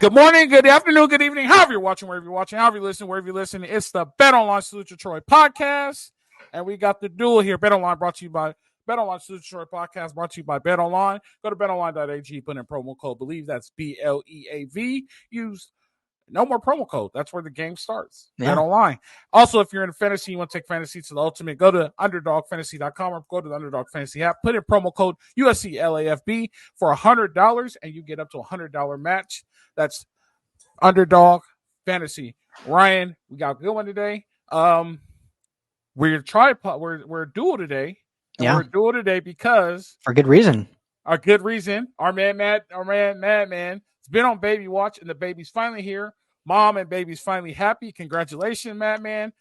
Good morning, good afternoon, good evening, however you're watching, wherever you're watching, however you listen, wherever you listen. It's the Bet Online Salute to Troy podcast. And we got the duel here. Bet Online brought to you by Bet Online Salute to Troy podcast, brought to you by Bet Online. Go to betonline.ag, put in promo code BELIEVE. That's BLEAV. Use no more promo code. That's where the game starts. Yeah. Bet Online. Also, if you're in fantasy, you want to take fantasy to the ultimate, go to underdogfantasy.com or go to the Underdog Fantasy app. Put in promo code USC LAFB for $100, and you get up to $100 match. That's Underdog Fantasy. Ryan, we got a good one today. We're a duel today. And we're a duel today because for good reason. Our good reason. Our man Madman has been on baby watch, and the baby's finally here. Mom and baby's finally happy. Congratulations, Madman.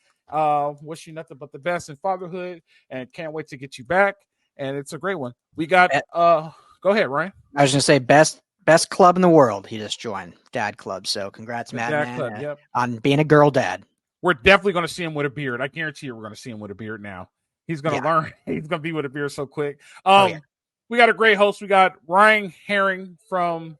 Wish you nothing but the best in fatherhood, and can't wait to get you back. And it's a great one. We got go ahead, Ryan. I was gonna say best club in the world. He just joined, Dad Club. So congrats, Madman, on being a girl dad. We're definitely going to see him with a beard. I guarantee you, we're going to see him with a beard now. He's going to learn. He's going to be with a beard so quick. We got a great host. We got Ryan Harings from.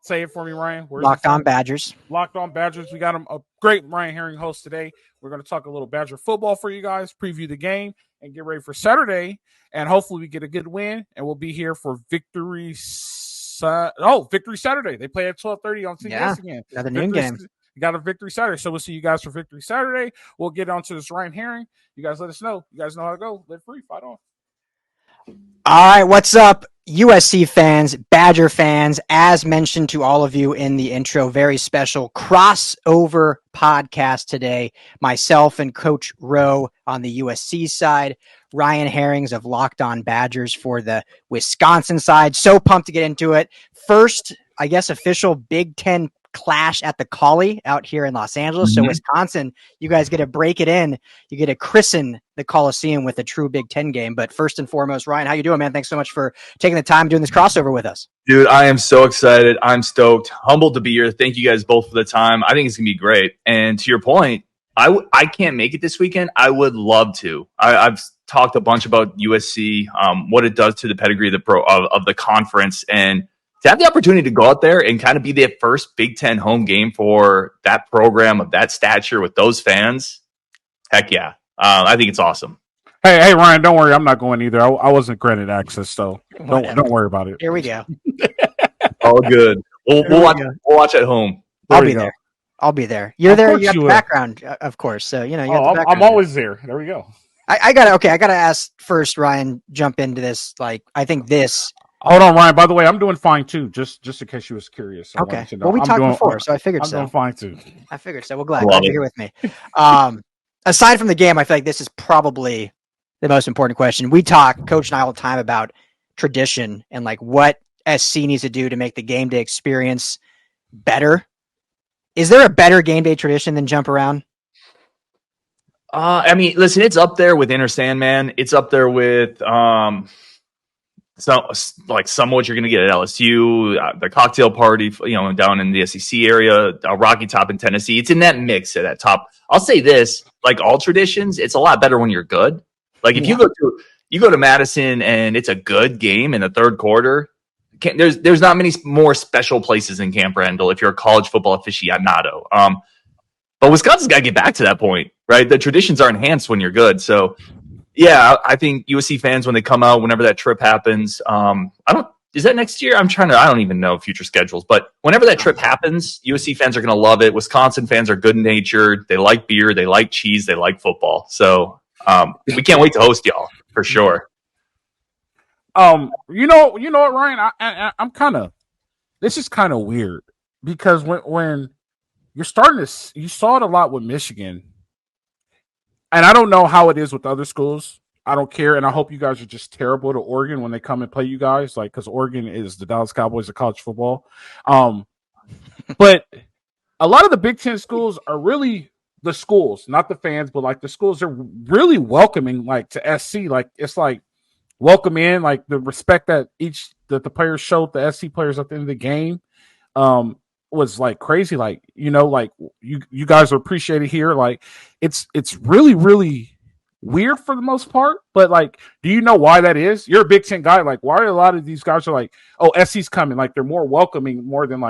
Say it for me, Ryan. Locked On Badgers. Locked On Badgers. We got him, a great Ryan Harings host today. We're going to talk a little Badger football for you guys, preview the game, and get ready for Saturday. And hopefully we get a good win, and we'll be here for Victory Saturday. They play at 12:30 on CBS again. Another noon game. You got a Victory Saturday. So we'll see you guys for Victory Saturday. We'll get on to this Ryan Harings. You guys let us know. You guys know how to go. Live free. Fight on. All right, what's up, USC fans, Badger fans? As mentioned to all of you in the intro, very special crossover podcast today. Myself and Coach Rowe on the USC side, Ryan Harings of Locked On Badgers for the Wisconsin side. So pumped to get into it. First, I guess, official Big Ten clash at the Coli out here in Los Angeles. So Wisconsin, you guys get to break it in. You get to christen the Coliseum with a true Big Ten game. But first and foremost, Ryan, how you doing, man? Thanks so much for taking the time doing this crossover with us. Dude, I am so excited. I'm stoked. Humbled to be here. Thank you guys both for the time. I think it's going to be great. And to your point, I can't make it this weekend. I would love to. I've talked a bunch about USC, what it does to the pedigree of the conference, and to have the opportunity to go out there and kind of be the first Big Ten home game for that program of that stature with those fans, heck yeah. I think it's awesome. Hey, Ryan, don't worry. I'm not going either. I wasn't granted access, so don't worry about it. Here we go. All good. We'll watch at home. I'll be there. You're there. You have the background, of course. So, you have the background. I'm always there. There we go. I gotta ask first, Ryan, jump into this. I think this. Hold on, Ryan. By the way, I'm doing fine too. Just in case you was curious. Okay. Well, we talked before, so I figured so. I'm doing fine too. I figured so. Well, glad you're here with me. Aside from the game, I feel like this is probably the most important question. We talk, Coach and I, all the time about tradition and what SC needs to do to make the game day experience better. Is there a better game day tradition than jump around? I mean, listen, it's up there with Inner Sandman. It's up there with some what you're going to get at LSU, the cocktail party, down in the SEC area, Rocky Top in Tennessee. It's in that mix at that top. I'll say this, all traditions, it's a lot better when you're good. If you go to Madison and it's a good game in the third quarter, there's not many more special places in Camp Randall if you're a college football aficionado. But Wisconsin's got to get back to that point, right? The traditions are enhanced when you're good. So, yeah, I think USC fans, when they come out, whenever that trip happens, is that next year? I don't even know future schedules, but whenever that trip happens, USC fans are going to love it. Wisconsin fans are good natured. They like beer. They like cheese. They like football. So we can't wait to host y'all for sure. You know what, Ryan? This is kind of weird because when you're starting to, you saw it a lot with Michigan. And I don't know how it is with other schools. I don't care. And I hope you guys are just terrible to Oregon when they come and play you guys. Because Oregon is the Dallas Cowboys of college football. But a lot of the Big Ten schools are really the schools, not the fans, but the schools are really welcoming, to SC. It's welcome in, the respect that the players showed the SC players at the end of the game. Was crazy, you guys are appreciated here. It's really, really weird for the most part, but do you know why that is? You're a Big Ten guy. Why are a lot of these guys are SC's coming? They're more welcoming more than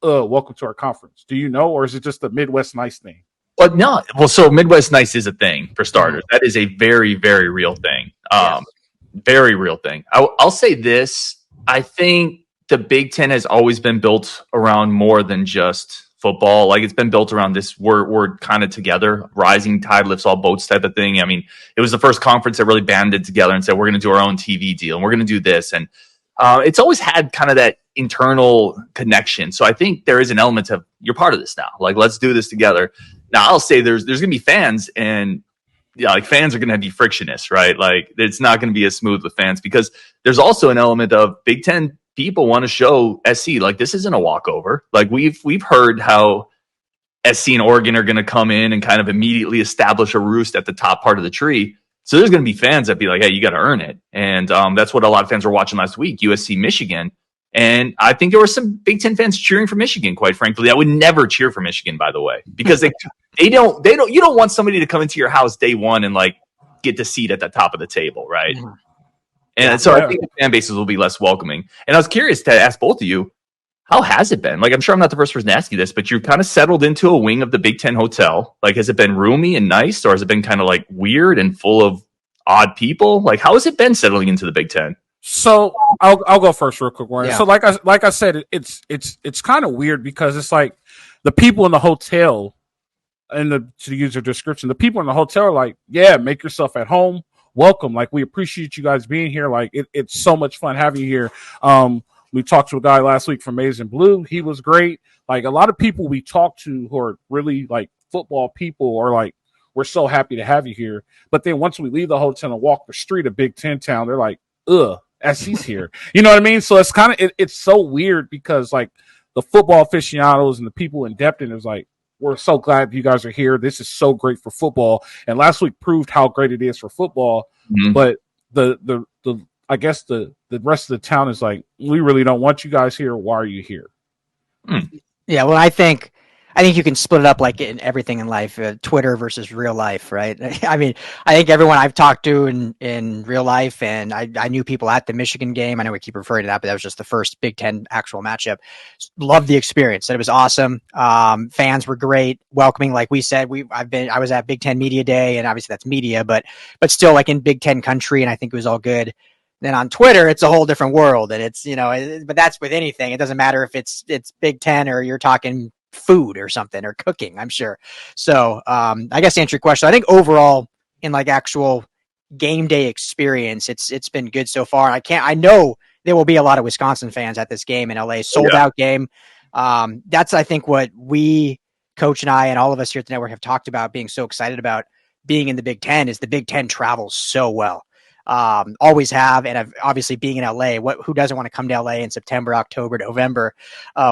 welcome to our conference. Do you know, or is it just a Midwest nice thing? But no, well, so Midwest Nice is a thing for starters. That is a very, very real thing. Yes. Very real thing. I'll say this. I think the Big Ten has always been built around more than just football. Like, it's been built around this, we're kind of together, rising tide lifts all boats type of thing. I mean, it was the first conference that really banded together and said, we're going to do our own TV deal and we're going to do this. And it's always had kind of that internal connection. So I think there is an element of, you're part of this now. Like, let's do this together. Now, I'll say there's going to be fans, and like, fans are going to be frictionless, right? Like, it's not going to be as smooth with fans, because there's also an element of Big Ten people want to show SC, like, this isn't a walkover. Like, we've heard how SC and Oregon are going to come in and kind of immediately establish a roost at the top part of the tree. So there's going to be fans that be like, hey, you got to earn it. And that's what a lot of fans were watching last week, USC, Michigan. And I think there were some Big Ten fans cheering for Michigan, quite frankly. I would never cheer for Michigan, by the way, because you don't want somebody to come into your house day one and like get the seat at the top of the table, right? Mm-hmm. And so I think the fan bases will be less welcoming. And I was curious to ask both of you, how has it been? Like, I'm sure I'm not the first person to ask you this, but you've kind of settled into a wing of the Big Ten hotel. Like, has it been roomy and nice, or has it been kind of like weird and full of odd people? Like, how has it been settling into the Big Ten? So I'll go first real quick, Warren. Yeah. So like I said, it's kind of weird, because it's like the people in the hotel, and to use your description, the people in the hotel are like, yeah, make yourself at home. Welcome. Like, we appreciate you guys being here. Like, it's so much fun having you here. We talked to a guy last week from Maize and Blue. He was great. Like, a lot of people we talked to who are really like football people are like, we're so happy to have you here. But then once we leave the hotel and walk the street of Big Ten town, they're like, ugh, SC's here. You know what I mean? So it's kind of, it's so weird, because like the football aficionados and the people in Depton is like, we're so glad you guys are here. This is so great for football. And last week proved how great it is for football. Mm-hmm. But the I guess the rest of the town is like, we really don't want you guys here. Why are you here? Yeah, well, I think you can split it up like in everything in life, Twitter versus real life, right? I mean, I think everyone I've talked to in real life, and I knew people at the Michigan game. I know we keep referring to that, but that was just the first Big Ten actual matchup. Loved the experience. Said it was awesome. Fans were great, welcoming. Like we said, I was at Big Ten Media Day, and obviously that's media, but still like in Big Ten country, and I think it was all good. Then on Twitter, it's a whole different world, and it's, but that's with anything. It doesn't matter if it's Big Ten or you're talking food or something, or cooking, I'm sure. So I guess to answer your question, I think overall in like actual game day experience, it's been good so far. I know there will be a lot of Wisconsin fans at this game in LA, sold out game. That's, I think, what we, Coach and I, and all of us here at the network have talked about, being so excited about being in the Big Ten, is the Big Ten travels so well. Always have, and I've obviously being in LA, who doesn't want to come to LA in September, October, November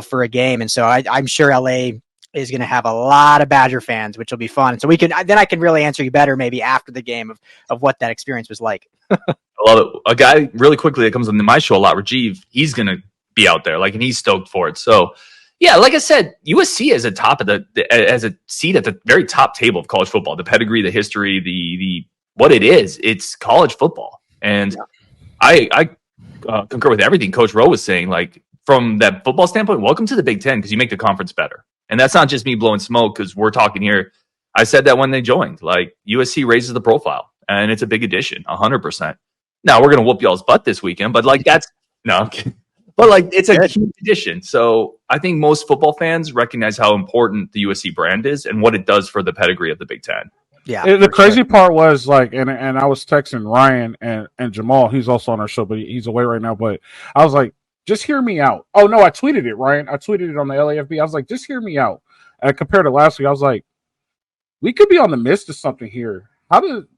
for a game? And so I'm sure LA is going to have a lot of Badger fans, which will be fun. And so I can really answer you better maybe after the game of what that experience was like. I love it. A guy really quickly that comes on my show a lot, Rajiv, he's going to be out there, like, and he's stoked for it. So yeah, like I said, USC is as a seat at the very top table of college football. The pedigree, the history, the what it is, it's college football. And I concur with everything Coach Rowe was saying. Like, from that football standpoint, welcome to the Big Ten, because you make the conference better. And that's not just me blowing smoke, because we're talking here. I said that when they joined. Like, USC raises the profile, and it's a big addition, 100%. Now, we're going to whoop y'all's butt this weekend, but like, that's no. But like, it's a huge addition. So I think most football fans recognize how important the USC brand is and what it does for the pedigree of the Big Ten. Yeah. The crazy part was, like, and I was texting Ryan and Jamal. He's also on our show, but he's away right now. But I was like, just hear me out. Oh, no, I tweeted it, Ryan. I tweeted it on the LAFB. I was like, just hear me out. And compared to last week, I was like, we could be on the midst of something here.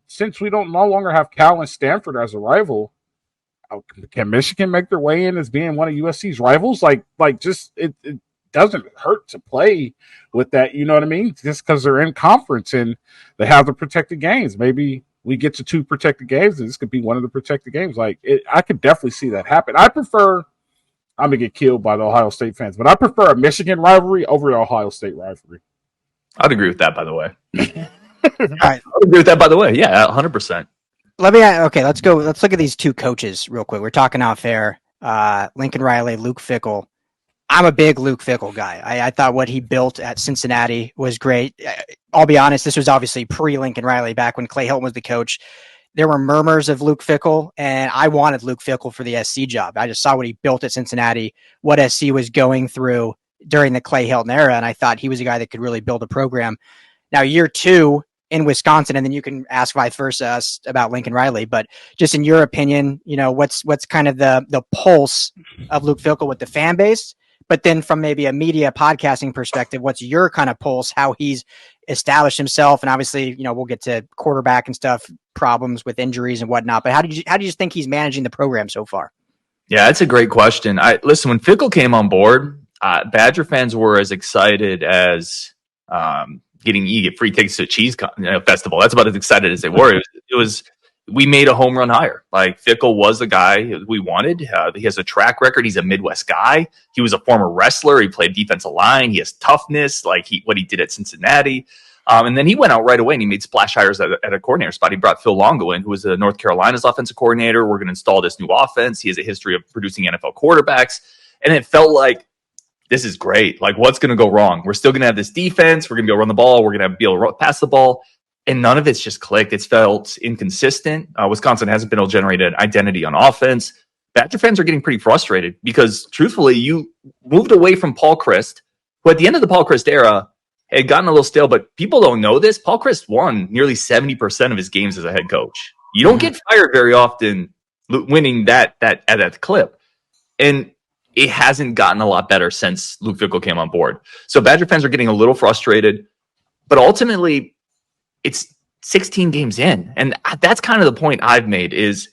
Since we no longer have Cal and Stanford as a rival, can Michigan make their way in as being one of USC's rivals? Like just it doesn't hurt to play with that, you know what I mean? Just because they're in conference and they have the protected games. Maybe we get to 2 protected games, and this could be one of the protected games. Like, I could definitely see that happen. I'm going to get killed by the Ohio State fans, but I prefer a Michigan rivalry over the Ohio State rivalry. I'd agree with that, by the way. All right. I'd agree with that, by the way. Yeah, 100%. Let's go. Let's look at these 2 coaches real quick. We're talking off air. Lincoln Riley, Luke Fickell. I'm a big Luke Fickell guy. I thought what he built at Cincinnati was great. I'll be honest, this was obviously pre-Lincoln Riley, back when Clay Helton was the coach. There were murmurs of Luke Fickell, and I wanted Luke Fickell for the SC job. I just saw what he built at Cincinnati, what SC was going through during the Clay Helton era, and I thought he was a guy that could really build a program. Now, year 2 in Wisconsin, and then you can ask vice versa us about Lincoln Riley, but just in your opinion, what's kind of the pulse of Luke Fickell with the fan base? But then from maybe a media podcasting perspective, what's your kind of pulse, how he's established himself? And obviously, we'll get to quarterback and stuff, problems with injuries and whatnot. But how do you think he's managing the program so far? Yeah, that's a great question. Listen, when Fickell came on board, Badger fans were as excited as you get free tickets to a cheese festival. That's about as excited as they were. We made a home run hire. Like, Fickell was the guy we wanted. He has a track record. He's a Midwest guy. He was a former wrestler. He played defensive line. He has toughness, like what he did at Cincinnati. And then he went out right away and he made splash hires at a coordinator spot. He brought Phil Longo in, who was North Carolina's offensive coordinator. We're going to install this new offense. He has a history of producing NFL quarterbacks. And it felt like, this is great. Like, what's going to go wrong? We're still going to have this defense. We're going to be able to run the ball. We're going to be able to pass the ball. And none of it's just clicked. It's felt inconsistent. Wisconsin hasn't been able to generate an identity on offense. Badger fans are getting pretty frustrated because, truthfully, you moved away from Paul Chryst, who at the end of the Paul Chryst era had gotten a little stale, but people don't know this. Paul Chryst won nearly 70% of his games as a head coach. You don't get fired very often winning that at that clip. And it hasn't gotten a lot better since Luke Fickell came on board. So Badger fans are getting a little frustrated, but ultimately it's 16 games in. And that's kind of the point I've made is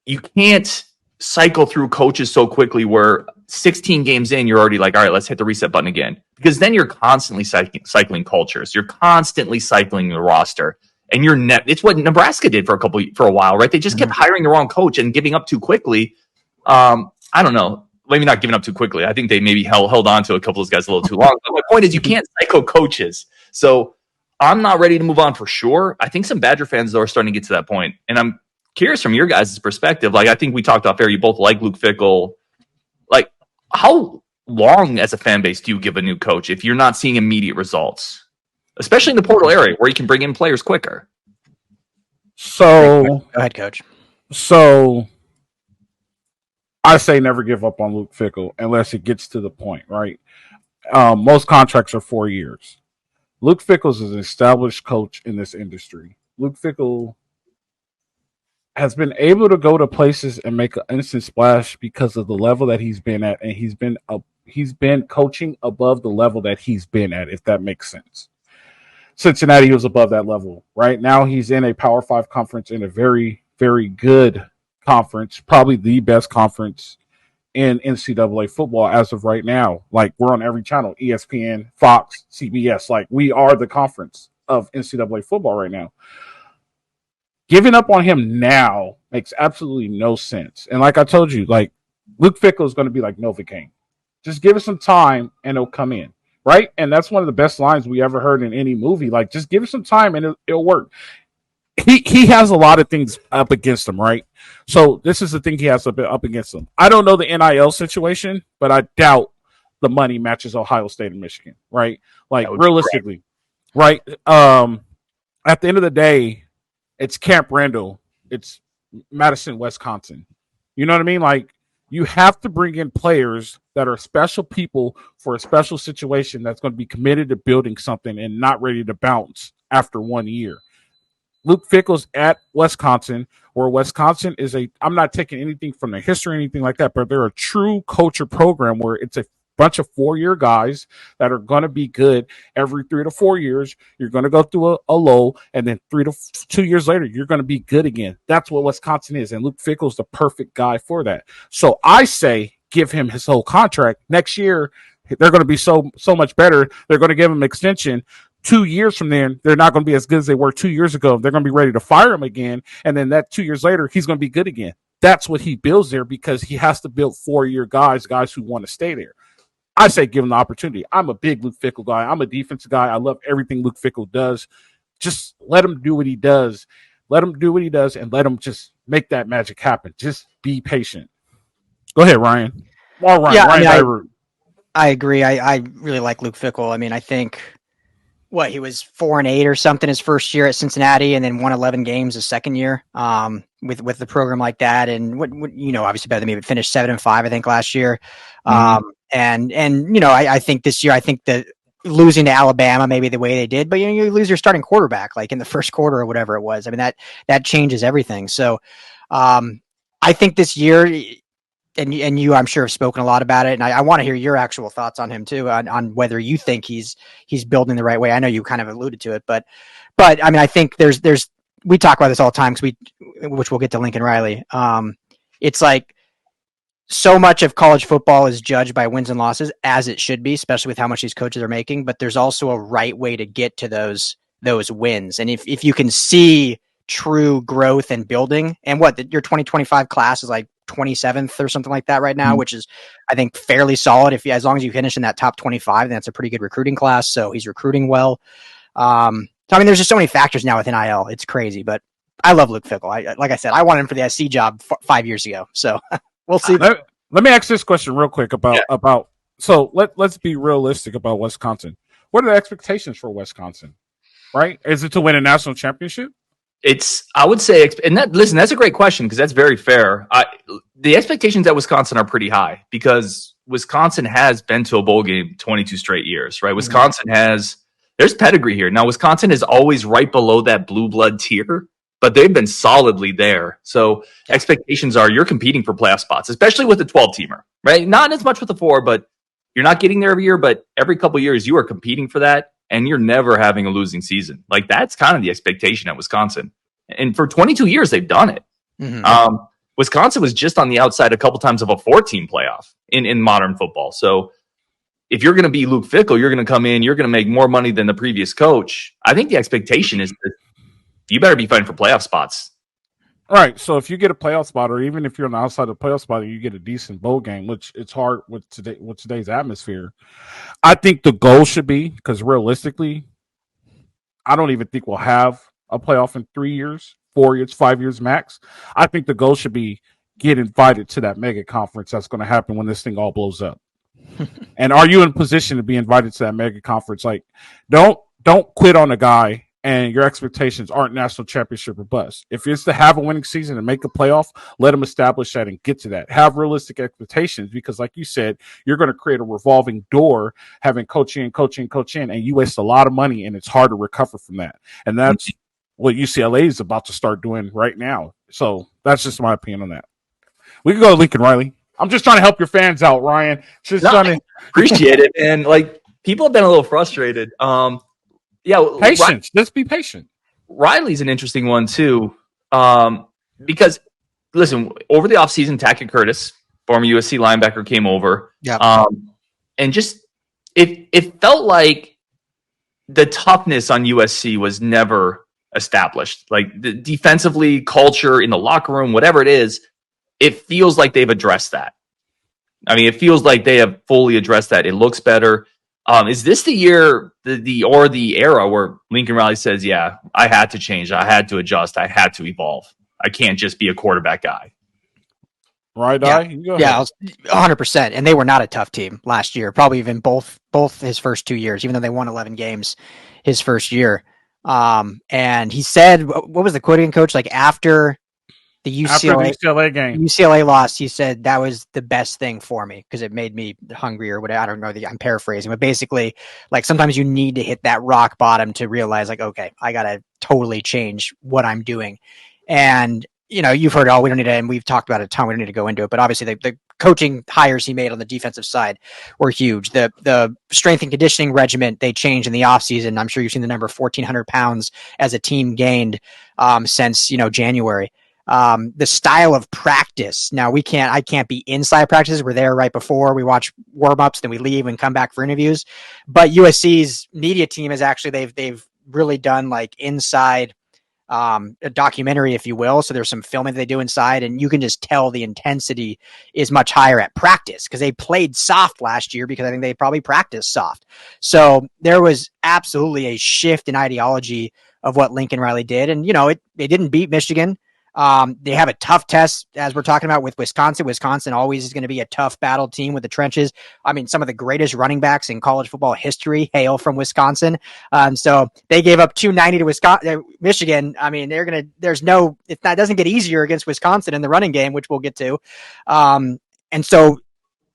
you can't cycle through coaches so quickly where 16 games in, you're already like, all right, let's hit the reset button again. Because then you're constantly cycling cultures. You're constantly cycling the roster. And it's what Nebraska did for a while, right? They just kept hiring the wrong coach and giving up too quickly. I don't know. Maybe not giving up too quickly. I think they maybe held on to a couple of those guys a little too long. But my point is you can't cycle coaches. So I'm not ready to move on for sure. I think some Badger fans, though, are starting to get to that point. And I'm curious from your guys' perspective. Like, I think we talked off air. You both like Luke Fickell. Like, how long as a fan base do you give a new coach if you're not seeing immediate results? Especially in the portal area where you can bring in players quicker. So, go ahead, Coach. So, I say never give up on Luke Fickell unless it gets to the point, right? Most contracts are 4 years. Luke Fickell is an established coach in this industry. Luke Fickell has been able to go to places and make an instant splash because of the level that he's been at, and he's been coaching above the level that he's been at, if that makes sense. Cincinnati was above that level. Right now he's in a Power 5 conference in a very, very good conference, probably the best conference in NCAA football as of right now. Like, we're on every channel, ESPN, Fox, CBS. Like, we are the conference of NCAA football right now. Giving up on him now makes absolutely no sense. And like I told you, like, Luke Fickell is going to be like Novocaine. Just give it some time and it'll come in, right? And that's one of the best lines we ever heard in any movie. Like, just give it some time and it'll work. He has a lot of things up against him, right? So this is the thing he has up against him. I don't know the NIL situation, but I doubt the money matches Ohio State and Michigan, right? Like, realistically, right? At the end of the day, it's Camp Randall. It's Madison, Wisconsin. You know what I mean? Like, you have to bring in players that are special people for a special situation that's going to be committed to building something and not ready to bounce after 1 year. Luke Fickell's at Wisconsin, where Wisconsin is I'm not taking anything from the history or anything like that, but they're a true culture program where it's a bunch of 4-year guys that are going to be good every 3 to 4 years. You're going to go through a low, and then 3 to 2 years later, you're going to be good again. That's what Wisconsin is, and Luke Fickell's the perfect guy for that. So I say give him his whole contract. Next year, they're going to be so much better. They're going to give him an extension. 2 years from then, they're not going to be as good as they were 2 years ago. They're going to be ready to fire him again. And then that 2 years later, he's going to be good again. That's what he builds there because he has to build 4-year guys who want to stay there. I say give him the opportunity. I'm a big Luke Fickell guy. I'm a defensive guy. I love everything Luke Fickell does. Just let him do what he does. Let him do what he does and let him just make that magic happen. Just be patient. Go ahead, Ryan. Ryan. I agree. I really like Luke Fickell. I mean, I think he was 4-8 or something his first year at Cincinnati, and then won 11 games his second year. With the program like that, and what obviously better than me, but finished 7-5 I think last year. And I think this year, I think that losing to Alabama maybe the way they did, but you lose your starting quarterback like in the first quarter or whatever it was. I mean that changes everything. So I think this year. And you, I'm sure, have spoken a lot about it, and I want to hear your actual thoughts on him too, on whether you think he's building the right way. I know you kind of alluded to it, but I mean, I think there's we talk about this all the time which we'll get to Lincoln Riley. It's like so much of college football is judged by wins and losses, as it should be, especially with how much these coaches are making. But there's also a right way to get to those wins, and if you can see true growth and building, and your 2025 class is like 27th or something like that right now, which is, I think, fairly solid. As long as you finish in that top 25, then that's a pretty good recruiting class. So he's recruiting well. So, I mean, there's just so many factors now with NIL. It's crazy, but I love Luke Fickell. Like I said, I wanted him for the SC job 5 years ago. So we'll see. Let me ask this question real quick about. So let's be realistic about Wisconsin. What are the expectations for Wisconsin? Right? Is it to win a national championship? I would say, and that's a great question because that's very fair. The expectations at Wisconsin are pretty high because Wisconsin has been to a bowl game 22 straight years, right? Wisconsin there's pedigree here. Now, Wisconsin is always right below that blue blood tier, but they've been solidly there. So expectations are you're competing for playoff spots, especially with the 12-teamer, right? Not as much with the 4, but you're not getting there every year, but every couple of years you are competing for that. And you're never having a losing season. Like that's kind of the expectation at Wisconsin. And for 22 years, they've done it. Wisconsin was just on the outside a couple times of a 4-team playoff in modern football. So if you're going to be Luke Fickell, you're going to come in, you're going to make more money than the previous coach. I think the expectation is that you better be fighting for playoff spots. Right. So if you get a playoff spot, or even if you're on the outside of the playoff spot, and you get a decent bowl game, which it's hard with today's atmosphere, I think the goal should be, because realistically, I don't even think we'll have a playoff in 3 years, 4 years, 5 years max. I think the goal should be get invited to that mega conference that's going to happen when this thing all blows up. And are you in a position to be invited to that mega conference? Like, don't quit on a guy and your expectations aren't national championship or bust. If it's to have a winning season and make a playoff, let them establish that and get to that. Have realistic expectations because, like you said, you're going to create a revolving door, having coach in, and you waste a lot of money, and it's hard to recover from that. And that's what UCLA is about to start doing right now. So that's just my opinion on that. We can go to Lincoln Riley. I'm just trying to help your fans out, Ryan. Appreciate it. And like people have been a little frustrated. Patience. Let's be patient. Riley's an interesting one too. Because listen, over the offseason, Tackett Curtis, former USC linebacker, came over. Yeah. And just it felt like the toughness on USC was never established. Like the defensively, culture in the locker room, whatever it is, it feels like they've addressed that. I mean, it feels like they have fully addressed that. It looks better. Is this the year, the era where Lincoln Riley says, "Yeah, I had to change. I had to adjust. I had to evolve. I can't just be a quarterback guy." Right? Yeah, 100%. And they were not a tough team last year. Probably even both his first 2 years, even though they won 11 games his first year. And he said, "What was the quoting, coach? Like after the UCLA game, UCLA lost, he said that was the best thing for me because it made me hungry or whatever." I don't know. I'm paraphrasing, but basically, like sometimes you need to hit that rock bottom to realize, like, okay, I got to totally change what I'm doing. And you've heard we don't need to, and we've talked about it a ton. We don't need to go into it, but obviously the coaching hires he made on the defensive side were huge. The strength and conditioning regimen they changed in the offseason. I'm sure you've seen the number 1,400 pounds as a team gained since January. The style of practice. Now I can't be inside practices. We're there right before we watch warm-ups, then we leave and come back for interviews. But USC's media team is actually, they've really done like inside, a documentary, if you will. So there's some filming they do inside, and you can just tell the intensity is much higher at practice because they played soft last year because I think they probably practiced soft. So there was absolutely a shift in ideology of what Lincoln Riley did. And, they didn't beat Michigan. They have a tough test, as we're talking about, with Wisconsin. Wisconsin always is going to be a tough battle team with the trenches. I mean, some of the greatest running backs in college football history hail from Wisconsin. So they gave up 290 to Michigan. I mean, if that doesn't get easier against Wisconsin in the running game, which we'll get to. And so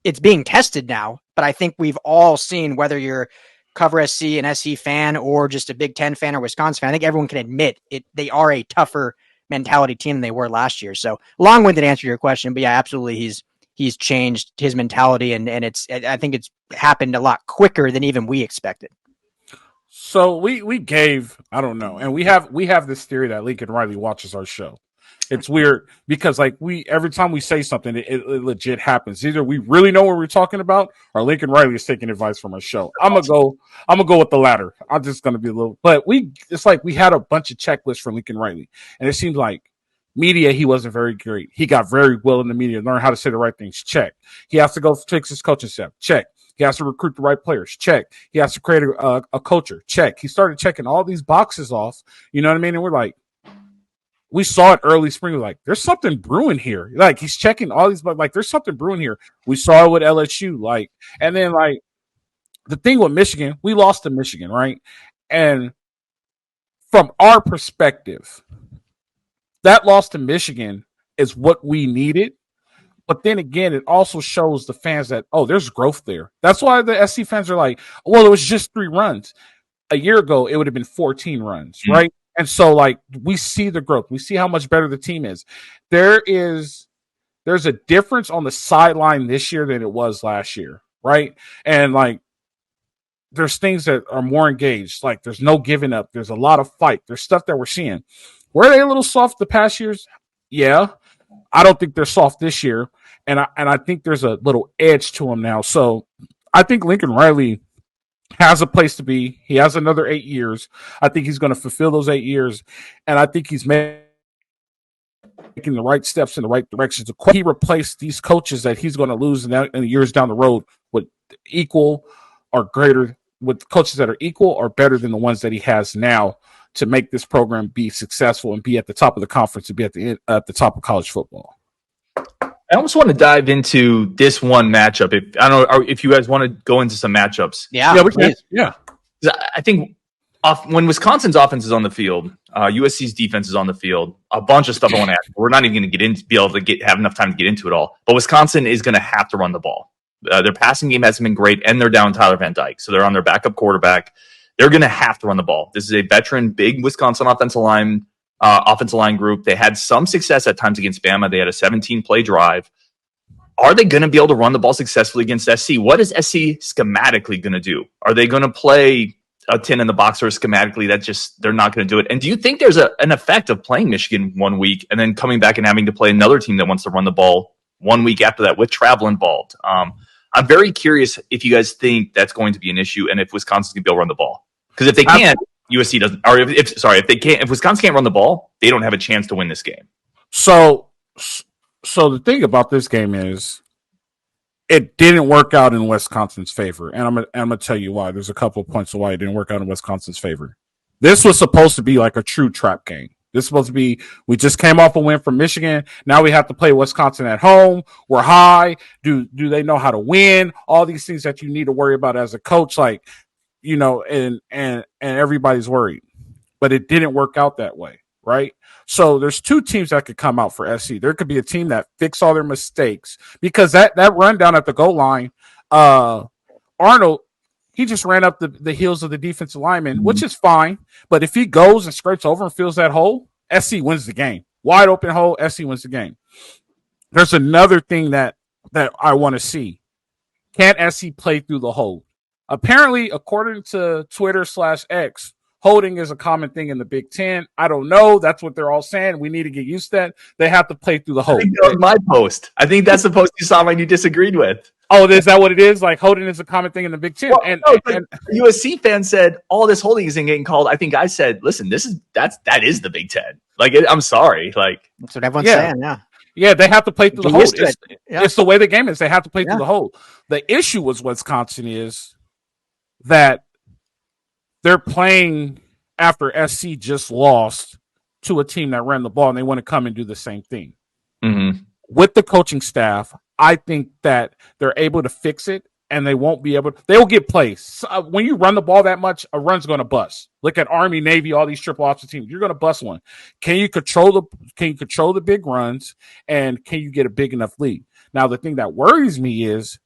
it's being tested now, but I think we've all seen, whether you're Cover SC, an SC fan, or just a Big Ten fan or Wisconsin fan, I think everyone can admit they are a tougher mentality team than they were last year. So long-winded answer to your question, but yeah, absolutely. He's changed his mentality, and I think it's happened a lot quicker than even we expected. So we gave, I don't know, and we have this theory that Lincoln Riley watches our show. It's weird because every time we say something, it legit happens. Either we really know what we're talking about, or Lincoln Riley is taking advice from our show. I'm gonna go with the latter. I'm just gonna be a little, but it's like we had a bunch of checklists for Lincoln Riley, and it seems like media, he wasn't very great. He got very well in the media, learn how to say the right things. Check. He has to go fix his coaching staff. Check. He has to recruit the right players. Check. He has to create a culture. Check. He started checking all these boxes off. You know what I mean? And we're like, we saw it early spring. We're like, there's something brewing here. Like, he's checking all these, but like, there's something brewing here. We saw it with LSU. Like, and then like the thing with Michigan, we lost to Michigan, right? And from our perspective, that loss to Michigan is what we needed. But then again, it also shows the fans that, oh, there's growth there. That's why the SC fans are like, well, it was just 3 runs. A year ago, it would have been 14 runs, right? And so, like, we see the growth. We see how much better the team is. There's a difference on the sideline this year than it was last year, right? And, like, there's things that are more engaged. Like, there's no giving up. There's a lot of fight. There's stuff that we're seeing. Were they a little soft the past years? Yeah. I don't think they're soft this year. And I think there's a little edge to them now. So I think Lincoln Riley has a place to be. He has another 8 years. I think he's going to fulfill those 8 years. And I think he's making the right steps in the right directions. He replaced these coaches that he's going to lose in the years down the road with equal or greater, with coaches that are equal or better than the ones that he has now, to make this program be successful and be at the top of the conference and be at the top of college football. I almost want to dive into this one matchup. I don't know if you guys want to go into some matchups. Yeah, we can. Yeah. I think when Wisconsin's offense is on the field, USC's defense is on the field, a bunch of stuff I want to ask. We're not even going to be able to have enough time to get into it all. But Wisconsin is going to have to run the ball. Their passing game hasn't been great, and they're down Tyler Van Dyke. So they're on their backup quarterback. They're going to have to run the ball. This is a veteran, big Wisconsin offensive line group. They had some success at times against Bama. They had a 17-play drive. Are they going to be able to run the ball successfully against SC? What is SC schematically going to do? Are they going to play a 10 in the box, or schematically they're not going to do it? And do you think there's an effect of playing Michigan 1 week and then coming back and having to play another team that wants to run the ball 1 week after that with travel involved? I'm very curious if you guys think that's going to be an issue, and if Wisconsin's going to be able to run the ball. Because if they can't, USC doesn't. Or if Wisconsin can't run the ball, they don't have a chance to win this game. So the thing about this game is, it didn't work out in Wisconsin's favor, and I'm gonna tell you why. There's a couple of points of why it didn't work out in Wisconsin's favor. This was supposed to be like a true trap game. This is supposed to be, we just came off a win from Michigan. Now we have to play Wisconsin at home. We're high. Do they know how to win? All these things that you need to worry about as a coach, like, you know, and everybody's worried. But it didn't work out that way, right? So there's 2 teams that could come out for SC. There could be a team that fix all their mistakes, because that run down at the goal line, Arnold, he just ran up the heels of the defensive lineman, which is fine. But if he goes and scrapes over and fills that hole, SC wins the game. Wide open hole, SC wins the game. There's another thing that I want to see. Can SC play through the hole? Apparently, according to Twitter/X, holding is a common thing in the Big Ten. I don't know. That's what they're all saying. We need to get used to that. They have to play through the hole. I think that was my post. I think that's the post you saw and you disagreed with. Oh, is that what it is? Like, holding is a common thing in the Big Ten. Well, and USC fan said all this holding isn't getting called. I think I said, listen, that is the Big Ten. Like, I'm sorry. Like, that's what everyone's saying. Yeah. Yeah, they have to play through the hole. It's the way the game is. They have to play through the hole. The issue with Wisconsin is that they're playing after SC just lost to a team that ran the ball, and they want to come and do the same thing. Mm-hmm. With the coaching staff, I think that they're able to fix it, and they won't be able. They'll get plays. When you run the ball that much, a run's going to bust. Look at Army, Navy, all these triple option teams. You're going to bust one. Can you control the big runs, and can you get a big enough lead? Now, the thing that worries me is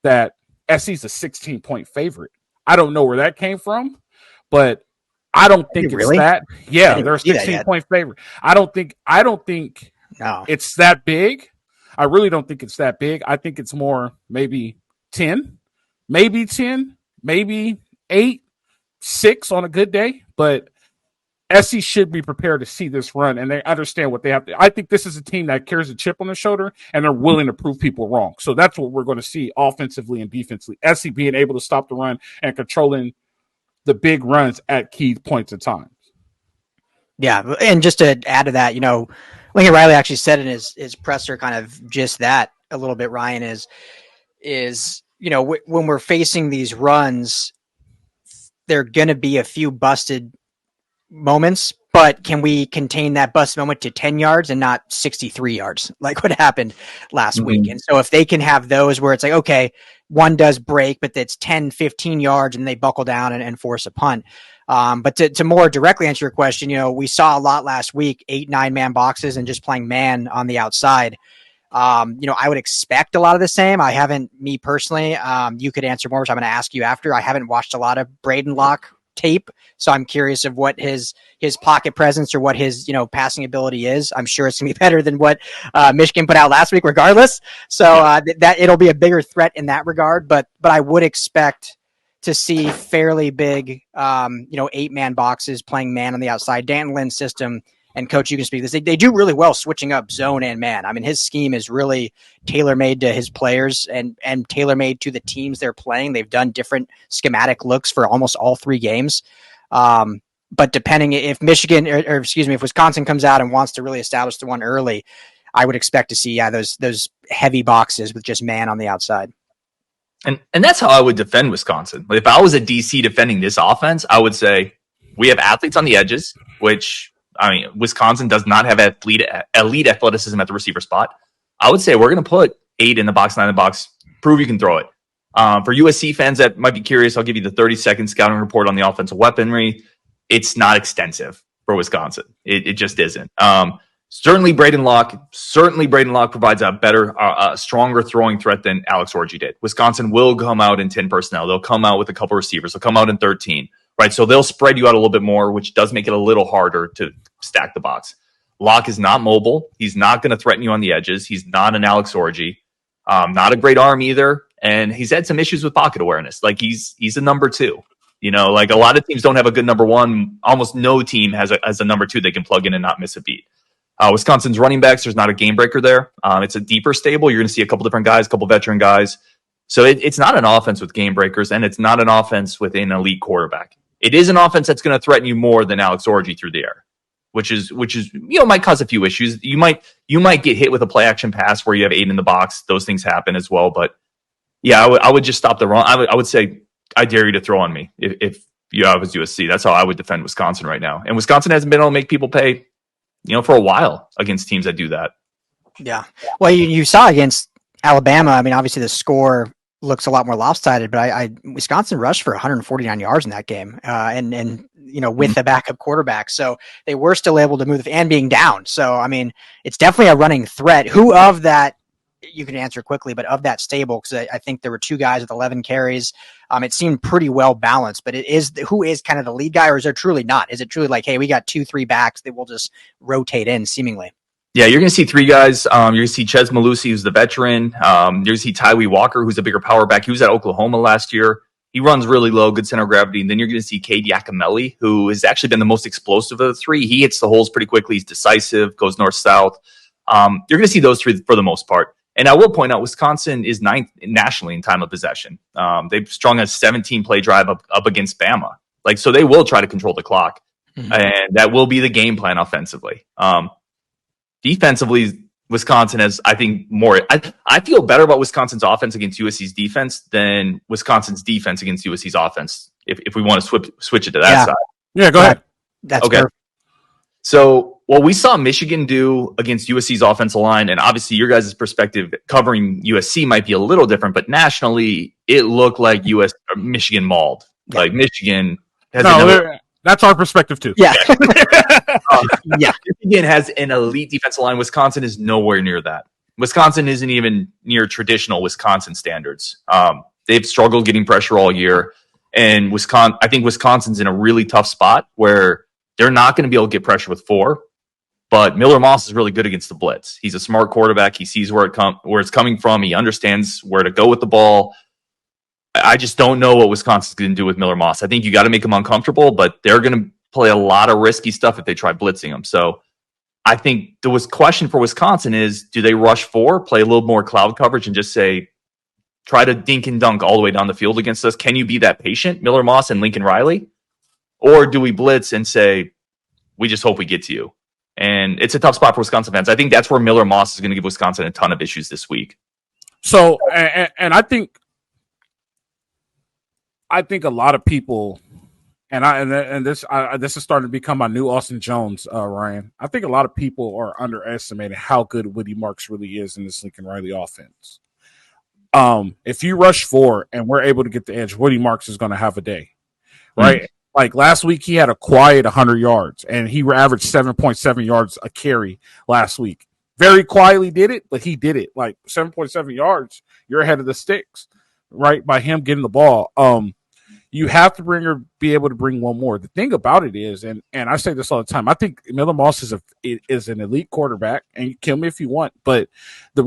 that SC's a 16-point favorite. I don't know where that came from, but I don't think it's that. Yeah, they're a 16-point favorite. I don't think it's that big. I really don't think it's that big. I think it's more maybe 10, maybe 8, 6 on a good day. But SC should be prepared to see this run, and they understand what they have to. I think this is a team that carries a chip on their shoulder, and they're willing to prove people wrong. So that's what we're going to see offensively and defensively. SC being able to stop the run and controlling the big runs at key points in time. Yeah, and just to add to that, Lincoln Riley actually said in his presser kind of just that a little bit, Ryan, is when we're facing these runs, there are going to be a few busted moments, but can we contain that bust moment to 10 yards and not 63 yards like what happened last week? And so if they can have those where it's like, okay, one does break, but it's 10, 15 yards and they buckle down and force a punt. But to more directly answer your question, we saw a lot last week, 8, 9-man boxes and just playing man on the outside. I would expect a lot of the same. I haven't, me personally, you could answer more, which I'm going to ask you after. I haven't watched a lot of Braden Locke tape, so I'm curious of what his pocket presence or what his passing ability is. I'm sure it's gonna be better than what Michigan put out last week, regardless. So that it'll be a bigger threat in that regard. But I would expect to see fairly big, 8-man boxes playing man on the outside. Dan Lynn's system, and Coach, you can speak to this. They do really well switching up zone and man. I mean, his scheme is really tailor-made to his players and tailor-made to the teams they're playing. They've done different schematic looks for almost all 3 games. But depending if Michigan if Wisconsin comes out and wants to really establish the one early, I would expect to see those heavy boxes with just man on the outside. And that's how I would defend Wisconsin. If I was a DC defending this offense, I would say we have athletes on the edges, which Wisconsin does not have elite athleticism at the receiver spot. I would say we're going to put 8 in the box, 9 in the box, prove you can throw it. For USC fans that might be curious, I'll give you the 30-second scouting report on the offensive weaponry. It's not extensive for Wisconsin. It just isn't. Certainly Braden Locke provides a stronger throwing threat than Alex Orji did. Wisconsin will come out in 10 personnel. They'll come out with a couple receivers. They'll come out in 13, right? So they'll spread you out a little bit more, which does make it a little harder to stack the box. Locke is not mobile. He's not going to threaten you on the edges. He's not an Alex Orji. Not a great arm either. And he's had some issues with pocket awareness. Like he's a number 2. Like a lot of teams don't have a good number 1. Almost no team has a number 2 they can plug in and not miss a beat. Wisconsin's running backs, there's not a game breaker there. It's a deeper stable. You're going to see a couple different guys, a couple veteran guys. So it's not an offense with game breakers, and it's not an offense with an elite quarterback. It is an offense that's going to threaten you more than Alex Orji through the air, which is might cause a few issues. You might get hit with a play action pass where you have 8 in the box. Those things happen as well. But yeah, I would just stop the run. I would say I dare you to throw on me if I was USC. That's how I would defend Wisconsin right now. And Wisconsin hasn't been able to make people pay, for a while against teams that do that. Yeah. Well, you saw against Alabama. I mean, obviously the score looks a lot more lopsided, but Wisconsin rushed for 149 yards in that game, and with the backup quarterback, so they were still able to move and being down. So I mean, it's definitely a running threat. Who of that you can answer quickly, but of that stable, because I think there were 2 guys with 11 carries. It seemed pretty well balanced, but who is kind of the lead guy, or is there truly not? Is it truly like, hey, we got 2-3 backs that will just rotate in seemingly? Yeah, you're going to see 3 guys. You're going to see Ches Malusi, who's the veteran. You're going to see Tyree Walker, who's a bigger power back. He was at Oklahoma last year. He runs really low, good center of gravity. And then you're going to see Cade Yakimelli, who has actually been the most explosive of the 3. He hits the holes pretty quickly. He's decisive, goes north-south. You're going to see those 3 for the most part. And I will point out, Wisconsin is 9th nationally in time of possession. They've strung a 17-play drive up against Bama. So they will try to control the clock. Mm-hmm. And that will be the game plan offensively. Defensively, Wisconsin has, I think, more. I feel better about Wisconsin's offense against USC's defense than Wisconsin's defense against USC's offense, if we want to switch it to that side. Yeah, go ahead. That's okay. Perfect. So what we saw Michigan do against USC's offensive line, and obviously your guys' perspective covering USC might be a little different, but nationally it looked like Michigan mauled. Yeah. Like Michigan has that's our perspective too. Yeah. Yeah. Michigan has an elite defensive line. Wisconsin is nowhere near that. Wisconsin isn't even near traditional Wisconsin standards. They've struggled getting pressure all year. And I think Wisconsin's in a really tough spot where they're not going to be able to get pressure with 4. But Miller Moss is really good against the blitz. He's a smart quarterback. He sees where it's coming from. He understands where to go with the ball. I just don't know what Wisconsin's going to do with Miller Moss. I think you got to make him uncomfortable, but they're going to play a lot of risky stuff if they try blitzing him. So I think the question for Wisconsin is, do they rush 4, play a little more cloud coverage, and just say, try to dink and dunk all the way down the field against us? Can you be that patient, Miller Moss and Lincoln Riley? Or do we blitz and say, we just hope we get to you? And it's a tough spot for Wisconsin fans. I think that's where Miller Moss is going to give Wisconsin a ton of issues this week. So, and I think a lot of people, and this is starting to become my new Austin Jones, Ryan. I think a lot of people are underestimating how good Woody Marks really is in this Lincoln Riley offense. If you rush 4 and we're able to get the edge, Woody Marks is going to have a day, right? Mm-hmm. Like last week, he had a quiet 100 yards, and he averaged 7.7 yards a carry last week. Very quietly did it, but he did it. Like 7.7 yards, you're ahead of the sticks, right? By him getting the ball. You have to be able to bring one more. The thing about it is, and I say this all the time, I think Miller Moss is an elite quarterback, and you kill me if you want, but the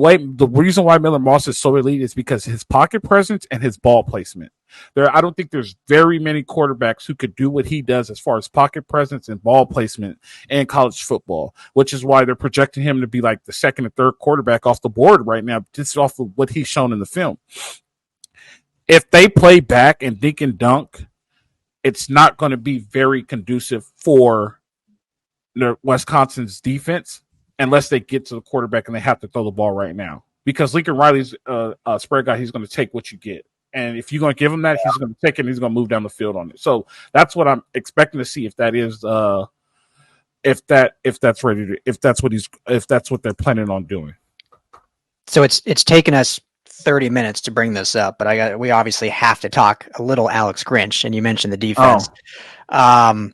reason why Miller Moss is so elite is because his pocket presence and his ball placement. I don't think there's very many quarterbacks who could do what he does as far as pocket presence and ball placement in college football, which is why they're projecting him to be like the second or third quarterback off the board right now, just off of what he's shown in the film. If they play back and dink and dunk, it's not going to be very conducive for Wisconsin's defense unless they get to the quarterback and they have to throw the ball right now. Because Lincoln Riley's a spread guy, he's going to take what you get. And if you're going to give him that, he's going to take it and he's going to move down the field on it. So that's what I'm expecting to see if that's what they're planning on doing. So it's taken us 30 minutes to bring this up, but we obviously have to talk a little Alex Grinch, and you mentioned the defense. And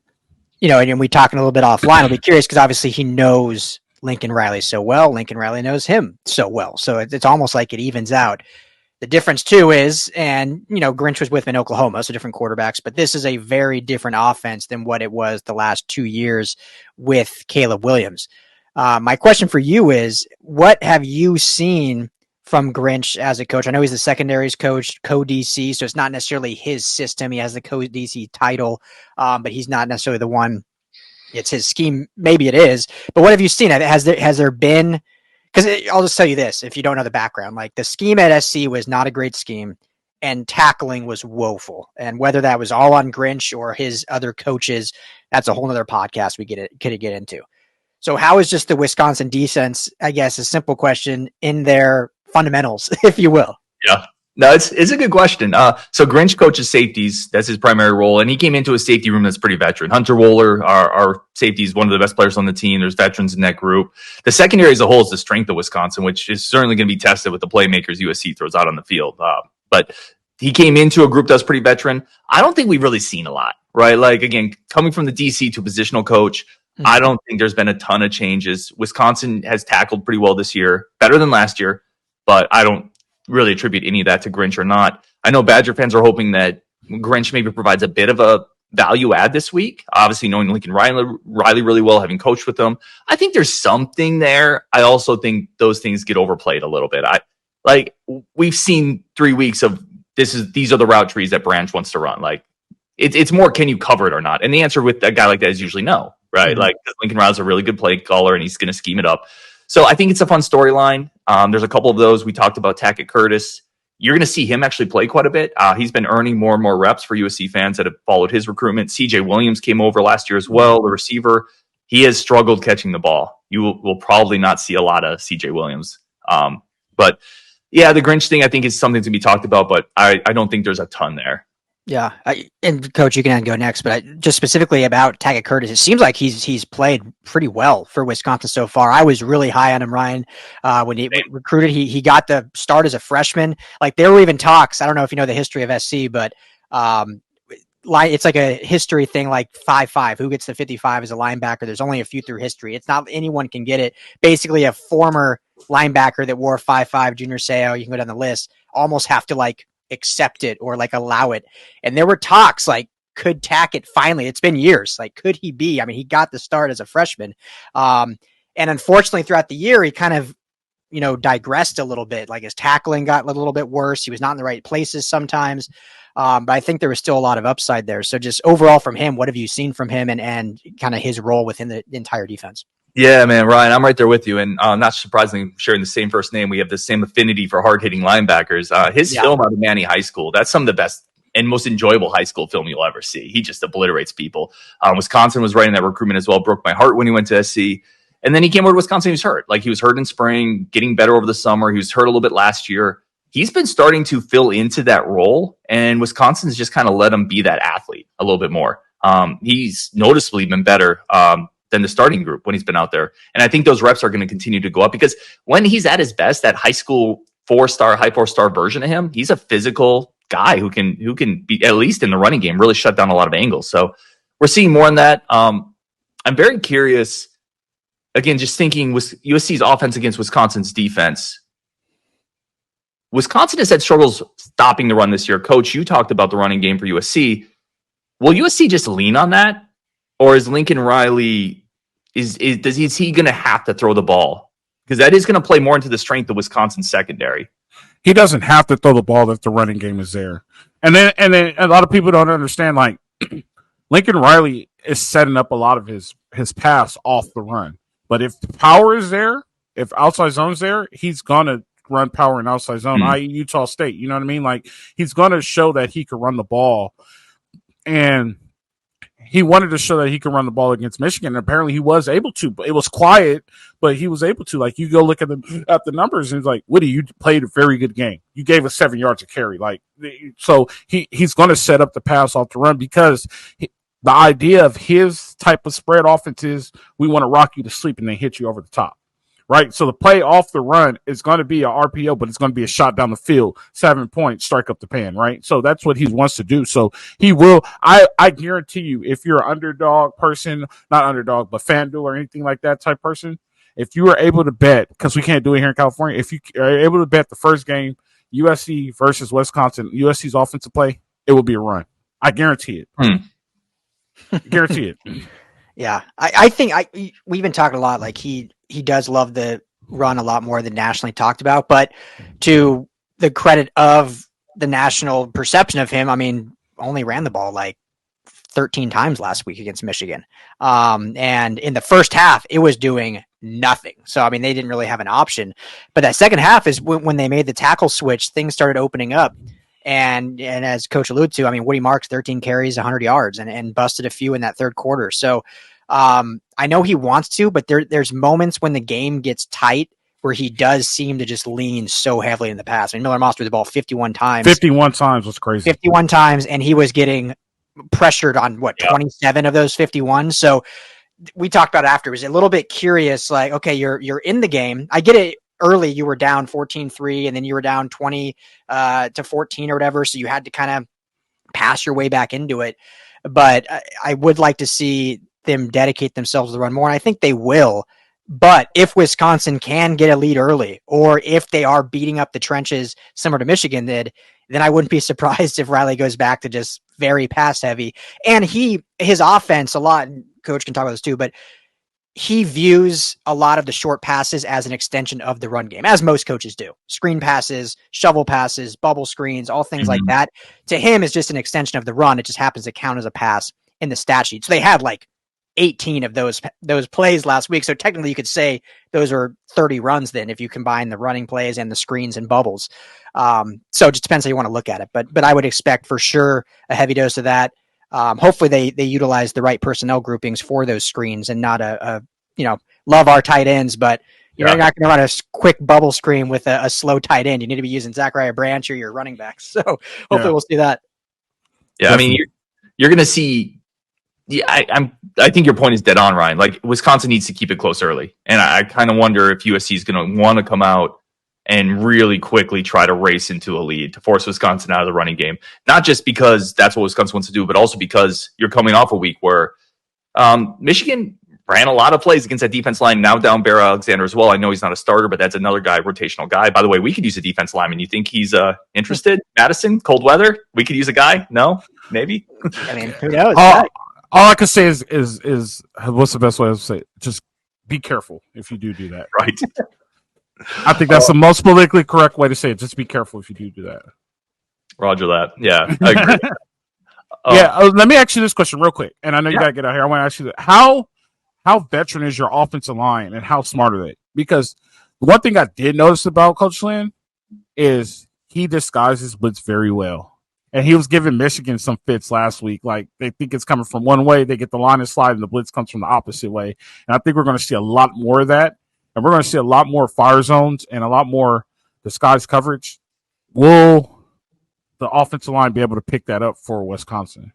we talking a little bit offline. I'll be curious because obviously he knows Lincoln Riley so well. Lincoln Riley knows him so well. So it's almost like it evens out. The difference too is, and Grinch was with him in Oklahoma, so different quarterbacks, but this is a very different offense than what it was the last 2 years with Caleb Williams. My question for you is, what have you seen from Grinch as a coach? I know he's the secondaries coach, co-DC, so it's not necessarily his system. He has the co-DC title, but he's not necessarily the one. It's his scheme. Maybe it is. But what have you seen? Has there been, because I'll just tell you this, if you don't know the background, like the scheme at SC was not a great scheme, and tackling was woeful. And whether that was all on Grinch or his other coaches, that's a whole other podcast we could get into. So how is just the Wisconsin defense, I guess, a simple question, in their fundamentals, if you will? Yeah. No, it's a good question. So Grinch coaches safeties. That's his primary role. And he came into a safety room that's pretty veteran. Hunter Wohler, our safety, is one of the best players on the team. There's veterans in that group. The secondary as a whole is the strength of Wisconsin, which is certainly going to be tested with the playmakers USC throws out on the field. But he came into a group that's pretty veteran. I don't think we've really seen a lot, right? Like, again, coming from the DC to a positional coach, I don't think there's been a ton of changes. Wisconsin has tackled pretty well this year, better than last year, but I don't really attribute any of that to Grinch or not. I know Badger fans are hoping that Grinch maybe provides a bit of a value add this week. Obviously, knowing Lincoln Riley really well, having coached with them, I think there's something there. I also think those things get overplayed a little bit. We've seen 3 weeks of these are the route trees that Branch wants to run. Like, it's more, can you cover it or not? And the answer with a guy like that is usually no, right? Mm-hmm. Like, Lincoln Riley's a really good play caller and he's going to scheme it up. So I think it's a fun storyline. There's a couple of those. We talked about Tackett Curtis. You're going to see him actually play quite a bit. He's been earning more and more reps for USC fans that have followed his recruitment. CJ Williams came over last year as well, the receiver. He has struggled catching the ball. You will probably not see a lot of CJ Williams. But yeah, the Grinch thing I think is something to be talked about, but I don't think there's a ton there. Yeah, and Coach, you can go next, but just specifically about Tackett Curtis, it seems like he's played pretty well for Wisconsin so far. I was really high on him, Ryan, when he recruited. He got the start as a freshman. Like there were even talks. I don't know if you know the history of SC, but it's like a history thing, like 5-5. Who gets the 55 as a linebacker? There's only a few through history. It's not anyone can get it. Basically, a former linebacker that wore 5-5, Junior Seau, you can go down the list, almost have to like accept it or like allow it. And there were talks like, could Tackett finally, it's been years, like could he be? I mean, he got the start as a freshman. And unfortunately throughout the year, he kind of, digressed a little bit. Like his tackling got a little bit worse. He was not in the right places sometimes. But I think there was still a lot of upside there. So just overall from him, what have you seen from him and kind of his role within the entire defense? Yeah, man, Ryan, I'm right there with you. And not surprisingly, sharing the same first name, we have the same affinity for hard-hitting linebackers. His film out of Manny High School, that's some of the best and most enjoyable high school film you'll ever see. He just obliterates people. Wisconsin was right in that recruitment as well. Broke my heart when he went to SC. And then he came over to Wisconsin. He was hurt. Like he was hurt in spring, getting better over the summer. He was hurt a little bit last year. He's been starting to fill into that role, and Wisconsin's just kind of let him be that athlete a little bit more. He's noticeably been better than the starting group when he's been out there. And I think those reps are going to continue to go up because when he's at his best, that high school high 4-star version of him, he's a physical guy who can be, at least in the running game, really shut down a lot of angles. So we're seeing more on that. I'm very curious, again, just thinking with USC's offense against Wisconsin's defense. Wisconsin has had struggles stopping the run this year. Coach, you talked about the running game for USC. Will USC just lean on that? Or is Lincoln Riley, is he going to have to throw the ball? Because that is going to play more into the strength of Wisconsin's secondary. He doesn't have to throw the ball if the running game is there. And then a lot of people don't understand, like, Lincoln Riley is setting up a lot of his pass off the run. But if the power is there, if outside zone's there, he's going to run power in outside zone, i.e. Utah State. You know what I mean? Like, he's going to show that he can run the ball. And he wanted to show that he could run the ball against Michigan, and apparently he was able to. But it was quiet, but he was able to. Like, you go look at the numbers, and it's like, Woody, you played a very good game. You gave us 7 yards of carry. Like, so he's going to set up the pass off the run because the idea of his type of spread offense is we want to rock you to sleep and then hit you over the top. Right, so the play off the run is going to be a RPO, but it's going to be a shot down the field, 7 points, strike up the pan. Right, so that's what he wants to do. So he will. I guarantee you, if you're an underdog person, not underdog, but FanDuel or anything like that type person, if you are able to bet, because we can't do it here in California, if you are able to bet the first game, USC versus Wisconsin, USC's offensive play, it will be a run. I guarantee it. Guarantee it. Yeah, I think we've been talking a lot. Like he does love the run a lot more than nationally talked about. But to the credit of the national perception of him, I mean, only ran the ball like 13 times last week against Michigan. And in the first half, it was doing nothing. So, I mean, they didn't really have an option. But that second half is when they made the tackle switch, things started opening up. And as Coach alluded to, I mean, Woody Marks, 13 carries, 100 yards, and busted a few in that third quarter. So I know he wants to, but there's moments when the game gets tight where he does seem to just lean so heavily in the pass. I mean, Miller Moss threw the ball 51 times. 51 times was crazy. 51 times, and he was getting pressured on, 27 of those 51. So we talked about after. It was a little bit curious, like, okay, you're in the game. I get it. Early, you were down 14-3, and then you were down 20 to 14 or whatever. So you had to kind of pass your way back into it. But I would like to see them dedicate themselves to the run more, and I think they will. But if Wisconsin can get a lead early, or if they are beating up the trenches similar to Michigan did, then I wouldn't be surprised if Riley goes back to just very pass heavy. And his offense a lot, and Coach can talk about this too, but he views a lot of the short passes as an extension of the run game, as most coaches do. Screen passes, shovel passes, bubble screens, all things like that. To him, is just an extension of the run. It just happens to count as a pass in the stat sheet. So they had like 18 of those plays last week. So technically you could say those are 30 runs then if you combine the running plays and the screens and bubbles. So it just depends how you want to look at it. But I would expect for sure a heavy dose of that. Hopefully they utilize the right personnel groupings for those screens and not love our tight ends, but you're not going to run a quick bubble screen with a slow tight end. You need to be using Zachariah Branch or your running backs. So hopefully we'll see that. Yeah, I mean, you're going to see. Yeah, I think your point is dead on, Ryan. Like Wisconsin needs to keep it close early, and I kind of wonder if USC is going to want to come out and really quickly try to race into a lead to force Wisconsin out of the running game. Not just because that's what Wisconsin wants to do, but also because you're coming off a week where Michigan ran a lot of plays against that defense line. Now down Bear Alexander as well. I know he's not a starter, but that's another guy, rotational guy. By the way, we could use a defense lineman. You think he's interested? Madison, cold weather. We could use a guy. No, maybe. I mean, who knows? All I can say is what's the best way to say it? Just be careful if you do that. Right. I think that's the most politically correct way to say it. Just be careful if you do that. Roger that. Yeah, I agree. Let me ask you this question real quick, and I know you got to get out here. I want to ask you that. How veteran is your offensive line, and how smart are they? Because the one thing I did notice about Coach Lynn is he disguises blitz very well. And he was giving Michigan some fits last week. Like, they think it's coming from one way, they get the line of slide, and the blitz comes from the opposite way. And I think we're going to see a lot more of that. And we're going to see a lot more fire zones and a lot more disguise coverage. Will the offensive line be able to pick that up for Wisconsin?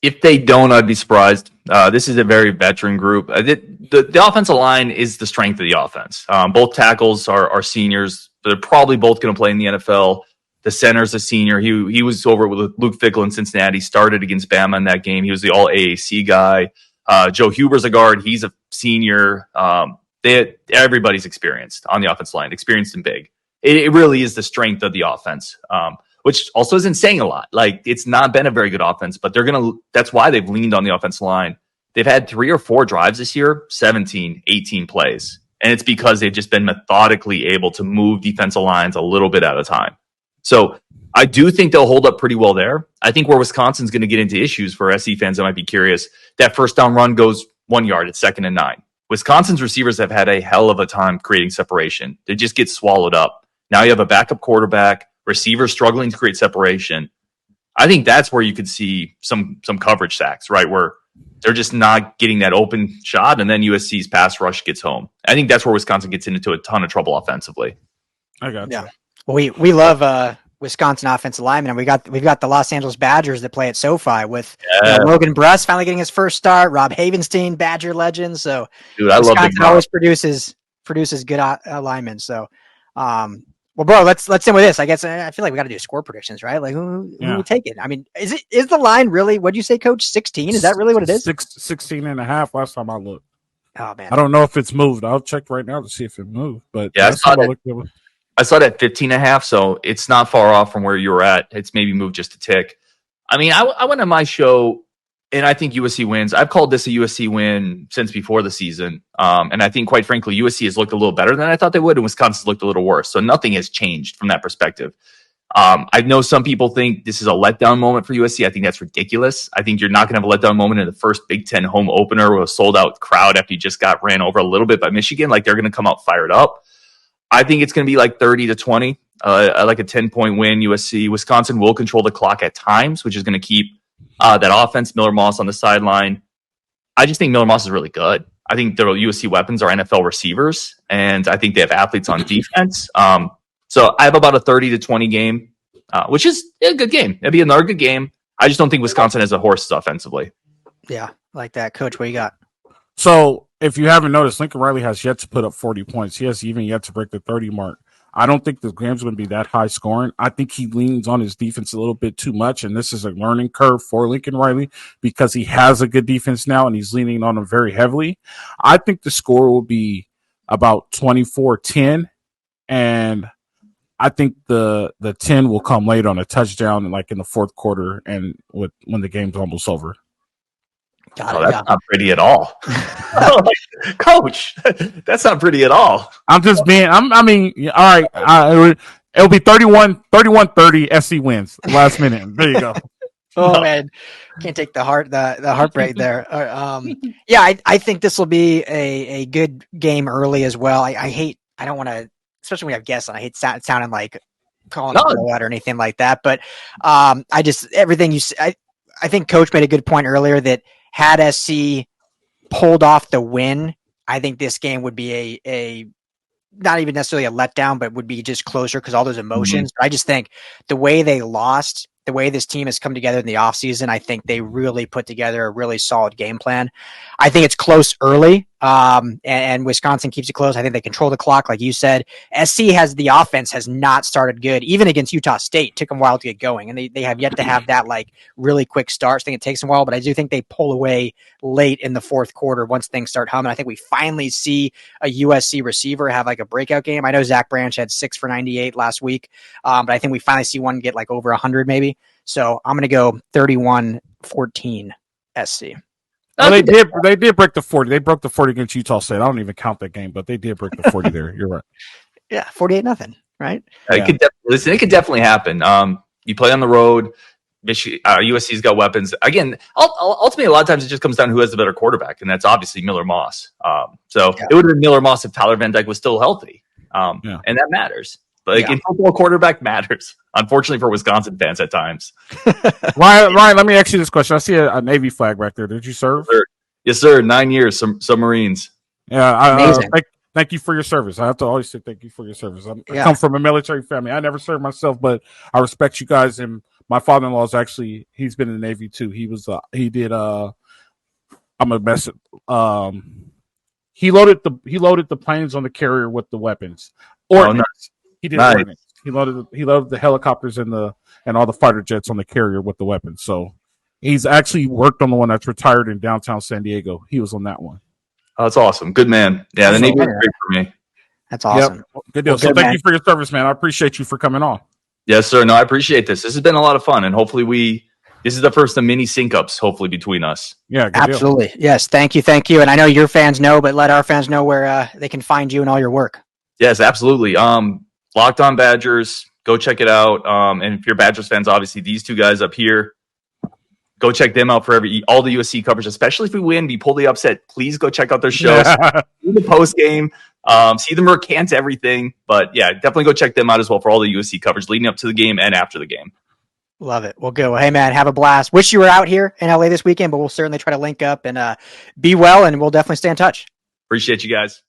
If they don't, I'd be surprised. This is a very veteran group. The offensive line is the strength of the offense. Both tackles are seniors. They're probably both going to play in the NFL. The center's a senior. He was over with Luke Fickell in Cincinnati, started against Bama in that game. He was the all-AAC guy. Joe Huber's a guard. He's a senior. Everybody's experienced on the offensive line, experienced and big. It really is the strength of the offense, which also isn't saying a lot. Like, it's not been a very good offense, but that's why they've leaned on the offensive line. They've had 3 or 4 drives this year, 17, 18 plays. And it's because they've just been methodically able to move defensive lines a little bit at a time. So I do think they'll hold up pretty well there. I think where Wisconsin's going to get into issues for SC fans that might be curious, that first down run goes 1 yard. It's 2nd and 9. Wisconsin's receivers have had a hell of a time creating separation. They just get swallowed up. Now you have a backup quarterback, receivers struggling to create separation. I think that's where you could see some coverage sacks, right? Where they're just not getting that open shot, and then USC's pass rush gets home. I think that's where Wisconsin gets into a ton of trouble offensively. I got you. Yeah. Well, we love Wisconsin offensive linemen, and we've got the Los Angeles Badgers that play at SoFi with Logan Bruss finally getting his first start, Rob Havenstein, Badger legend. So, dude, I love Wisconsin always produces good linemen. So, well, bro, let's end with this. I guess I feel like we got to do score predictions, right? Like who we take it? I mean, is the line really? What'd you say, Coach? 16? Is that really what it is? 16 and a half. Last time I looked. Oh man, I don't know if it's moved. I'll check right now to see if it moved. But yeah, I saw that 15.5, so it's not far off from where you were at. It's maybe moved just a tick. I mean, I went on my show, and I think USC wins. I've called this a USC win since before the season. And I think, quite frankly, USC has looked a little better than I thought they would, and Wisconsin's looked a little worse. So nothing has changed from that perspective. I know some people think this is a letdown moment for USC. I think that's ridiculous. I think you're not going to have a letdown moment in the first Big Ten home opener with a sold-out crowd after you just got ran over a little bit by Michigan. Like, they're going to come out fired up. I think it's going to be like 30-20, like a 10-point win. USC. Wisconsin will control the clock at times, which is going to keep that offense, Miller Moss on the sideline. I just think Miller Moss is really good. I think the USC weapons are NFL receivers, and I think they have athletes on defense. So I have about a 30-20 game, which is a good game. It'd be another good game. I just don't think Wisconsin has a horse offensively. Yeah, like that. Coach, what you got? So, if you haven't noticed, Lincoln Riley has yet to put up 40 points. He has even yet to break the 30 mark. I don't think the game's going to be that high scoring. I think he leans on his defense a little bit too much, and this is a learning curve for Lincoln Riley because he has a good defense now, and he's leaning on them very heavily. I think the score will be about 24-10, and I think the 10 will come late on a touchdown, like in the fourth quarter, and when the game's almost over. That's not pretty at all. Coach, that's not pretty at all. I'm just being, all right. It'll be 31-30 SC wins last minute. There you go. Oh man, can't take the heartbreak there. Yeah, I think this will be a good game early as well. I don't want to, especially when we have guests on. I hate sounding like calling a blowout or anything like that. But everything you say, I think Coach made a good point earlier that had SC pulled off the win, I think this game would be a not even necessarily a letdown, but would be just closer because all those emotions. Mm-hmm. I just think the way they lost the way this team has come together in the offseason, I think they really put together a really solid game plan. I think it's close early, and Wisconsin keeps it close. I think they control the clock, like you said. SC the offense has not started good, even against Utah State. It took them a while to get going, and they have yet to have that like really quick start. I think it takes them a while, but I do think they pull away late in the fourth quarter once things start humming. I think we finally see a USC receiver have like a breakout game. I know Zach Branch had 6 for 98 last week, but I think we finally see one get like over 100 maybe. So I'm going to go 31-14 SC. Well, they did break the 40. They broke the 40 against Utah State. I don't even count that game, but they did break the 40 there. You're right. Yeah, 48-0, right? It could definitely happen. You play on the road. USC's got weapons. Again, ultimately, a lot of times it just comes down to who has the better quarterback, and that's obviously Miller Moss. It would have been Miller Moss if Tyler Van Dyke was still healthy, and that matters. But in football, quarterback matters. Unfortunately for Wisconsin fans at times. Ryan, let me ask you this question. I see a Navy flag back there. Did you serve? Yes, sir. 9 years, submarines. Yeah, thank you for your service. I have to always say thank you for your service. I come from a military family. I never served myself, but I respect you guys. And my father-in-law is actually, he's been in the Navy too. He was, I'm a mess. He loaded the planes on the carrier with the weapons. Ordnance. He did ordnance. He loaded the helicopters and all the fighter jets on the carrier with the weapons. So he's actually worked on the one that's retired in downtown San Diego. He was on that one. Oh, that's awesome. Good man. Yeah, the Navy was great for me. That's awesome. Yep. Good deal. So thank you for your service, man. I appreciate you for coming on. Yes, sir. No, I appreciate this. This has been a lot of fun, and hopefully this is the first of many sync-ups, hopefully, between us. Yeah, absolutely. Deal. Yes, thank you. And I know your fans know, but let our fans know where they can find you and all your work. Yes, absolutely. Locked On Badgers, go check it out. And if you're Badgers fans, obviously these two guys up here, go check them out for all the USC coverage, especially if we win, we pull the upset. Please go check out their shows, see the post game, see them recant everything. But yeah, definitely go check them out as well for all the USC coverage leading up to the game and after the game. Love it. Well, good. Well, hey, man, have a blast. Wish you were out here in LA this weekend, but we'll certainly try to link up and be well, and we'll definitely stay in touch. Appreciate you guys.